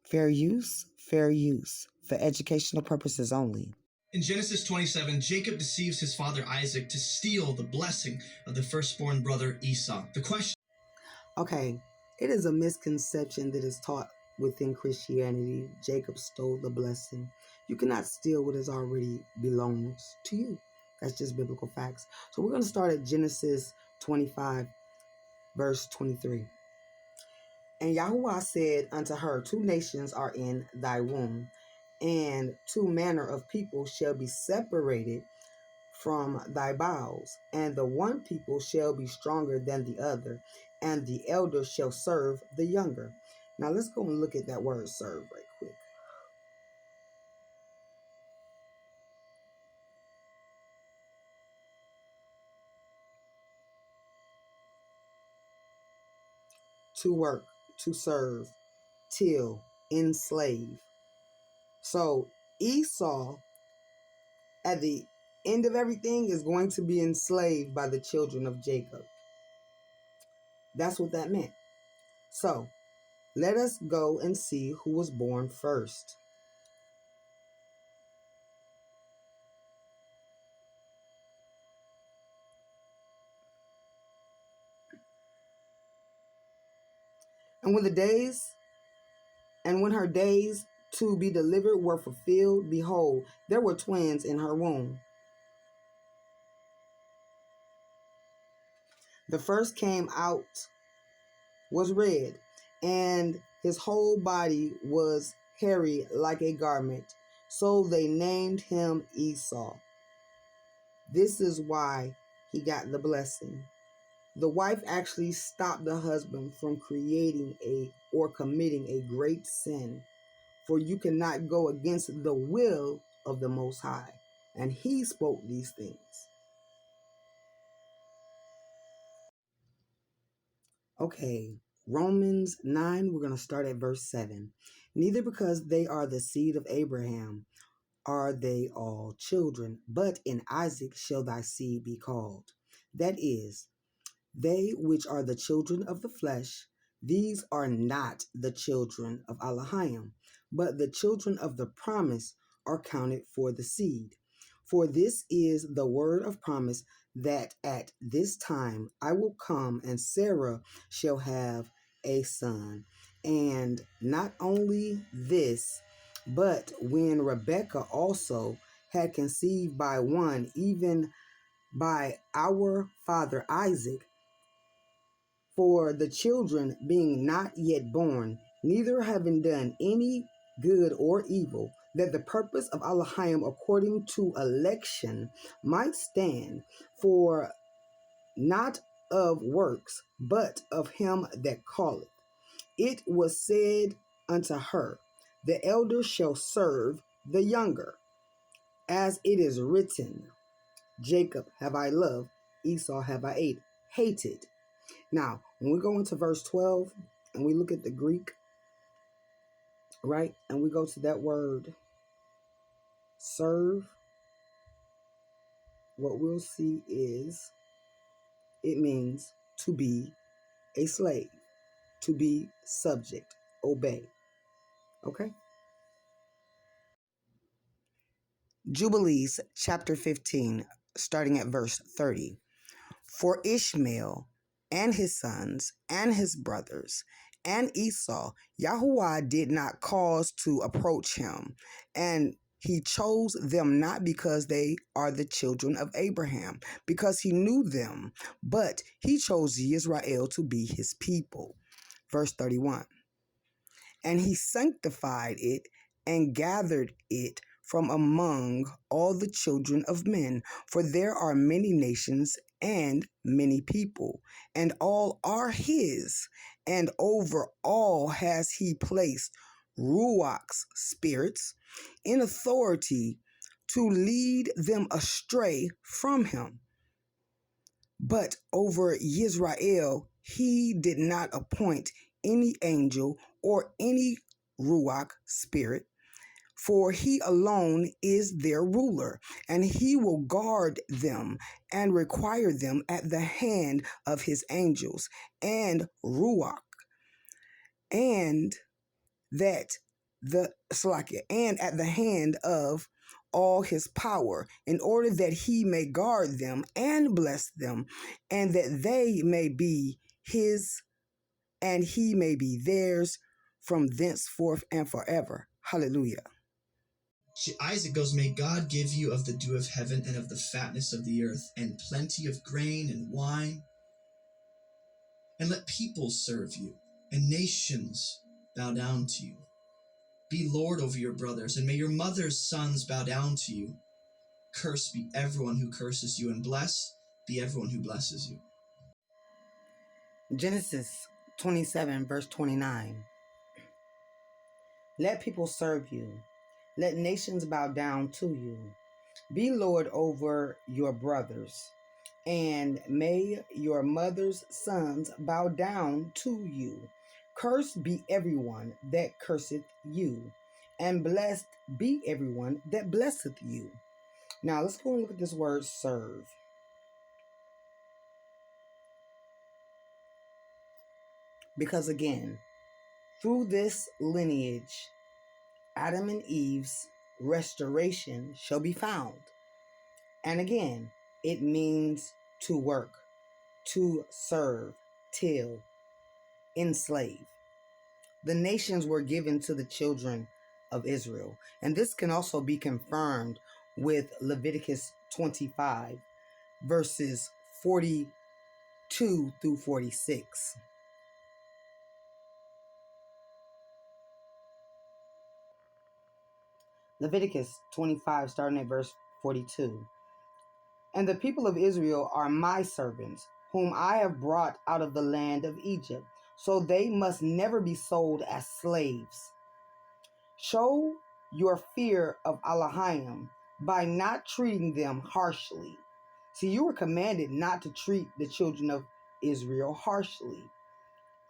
Fair use, for educational purposes only. In Genesis 27, Jacob deceives his father Isaac to steal the blessing of the firstborn brother Esau. The question. Okay, it is a misconception that is taught within Christianity. Jacob stole the blessing. You cannot steal what is already belongs to you. That's just biblical facts. So we're going to start at Genesis 25, verse 23. And Yahuwah said unto her, two nations are in thy womb, and two manner of people shall be separated from thy bowels, and the one people shall be stronger than the other, and the elder shall serve the younger. Now let's go and look at that word serve right quick. To work, to serve, till, enslave. So Esau, at the end of everything, is going to be enslaved by the children of Jacob. That's what that meant. So let us go and see who was born first. And when her days to be delivered were fulfilled, behold, there were twins in her womb. The first came out was red, and his whole body was hairy like a garment. So they named him Esau. This is why he got the blessing. The wife actually stopped the husband from creating or committing a great sin, for you cannot go against the will of the Most High. And he spoke these things. Okay, Romans 9, we're going to start at verse 7. Neither because they are the seed of Abraham are they all children, but in Isaac shall thy seed be called. That is, they which are the children of the flesh, these are not the children of Elohim, but the children of the promise are counted for the seed. For this is the word of promise, that at this time I will come, and Sarah shall have a son. And not only this, but when Rebekah also had conceived by one, even by our father Isaac, for the children being not yet born, neither having done any good or evil, that the purpose of Elohim according to election might stand, for not of works, but of him that calleth. It was said unto her, the elder shall serve the younger. As it is written, Jacob have I loved, Esau have I hated. Now, when we go into verse 12 and we look at the Greek, right, and we go to that word serve, what we'll see is it means to be a slave, to be subject, obey. Okay? Jubilees chapter 15, starting at verse 30. For Ishmael and his sons and his brothers and Esau, Yahuwah did not cause to approach him, and he chose them not because they are the children of Abraham, because he knew them, but he chose Israel to be his people. Verse 31. And he sanctified it and gathered it from among all the children of men, for there are many nations and many people, and all are his, and over all has he placed Ruach's spirits in authority to lead them astray from him. But over Yisrael he did not appoint any angel or any Ruach spirit, for he alone is their ruler, and he will guard them and require them at the hand of his angels and Ruach, and that and at the hand of all his power, in order that he may guard them and bless them, and that they may be his and he may be theirs from thenceforth and forever. Hallelujah. Isaac goes, may God give you of the dew of heaven and of the fatness of the earth, and plenty of grain and wine, and let peoples serve you, and nations bow down to you. Be Lord over your brothers, and may your mother's sons bow down to you. Cursed be everyone who curses you, and blessed be everyone who blesses you. Genesis 27, verse 29. Let people serve you. Let nations bow down to you. Be Lord over your brothers, and may your mother's sons bow down to you. Cursed be everyone that curseth you, and blessed be everyone that blesseth you. Now let's go and look at this word serve. Because again, through this lineage, Adam and Eve's restoration shall be found. And again, it means to work, to serve, till, enslave. The nations were given to the children of Israel. And this can also be confirmed with Leviticus 25, verses 42 through 46. Leviticus 25, starting at verse 42. And the people of Israel are my servants, whom I have brought out of the land of Egypt, so they must never be sold as slaves. Show your fear of Elohim by not treating them harshly. See, you were commanded not to treat the children of Israel harshly.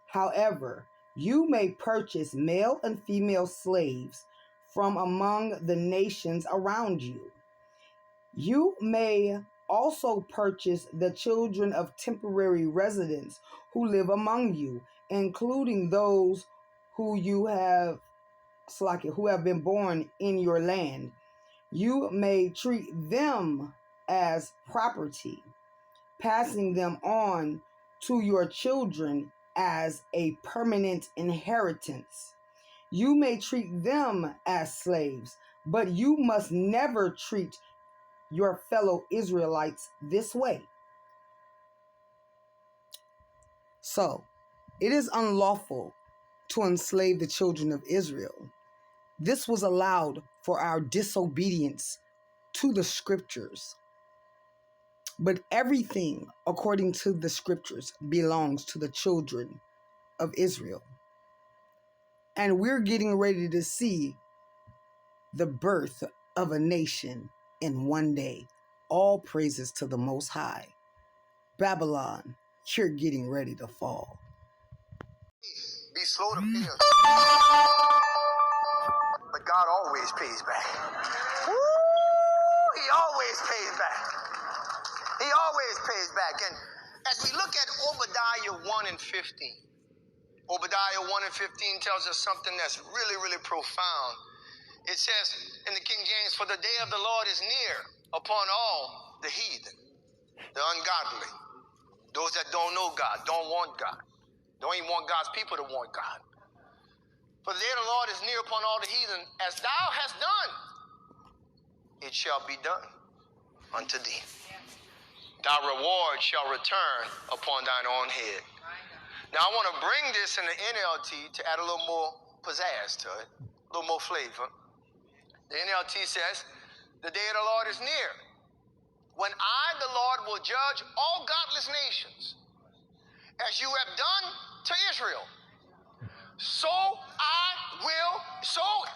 However, you may purchase male and female slaves from among the nations around you. You may also purchase the children of temporary residents who live among you, including those who have been born in your land. You may treat them as property, passing them on to your children as a permanent inheritance. You may treat them as slaves, but you must never treat your fellow Israelites this way. So, it is unlawful to enslave the children of Israel. This was allowed for our disobedience to the scriptures. But everything according to the scriptures belongs to the children of Israel. And we're getting ready to see the birth of a nation in one day. All praises to the Most High. Babylon, you're getting ready to fall. Be slow to fear, but God always pays back. Woo! He always pays back. He always pays back. And as we look at Obadiah 1 and 15, Obadiah 1 and 15 tells us something that's really, really profound. It says in the King James, for the day of the Lord is near upon all the heathen, the ungodly, those that don't know God, don't want God, don't even want God's people to want God. For the day of the Lord is near upon all the heathen, as thou hast done, it shall be done unto thee. Thy reward shall return upon thine own head. Now I want to bring this in the NLT to add a little more pizzazz to it, a little more flavor. The NLT says, the day of the Lord is near, when I, the Lord, will judge all godless nations, as you have done to Israel. So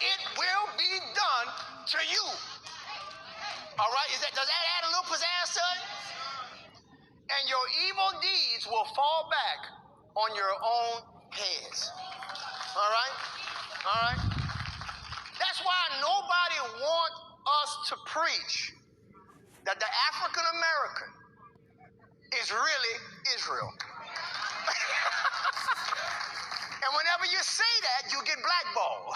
it will be done to you. All right, does that add a little pizzazz to it? And your evil deeds will fall back on your own heads. All right? All right? That's why nobody wants us to preach that the African American is really Israel. And whenever you say that, you get blackballed.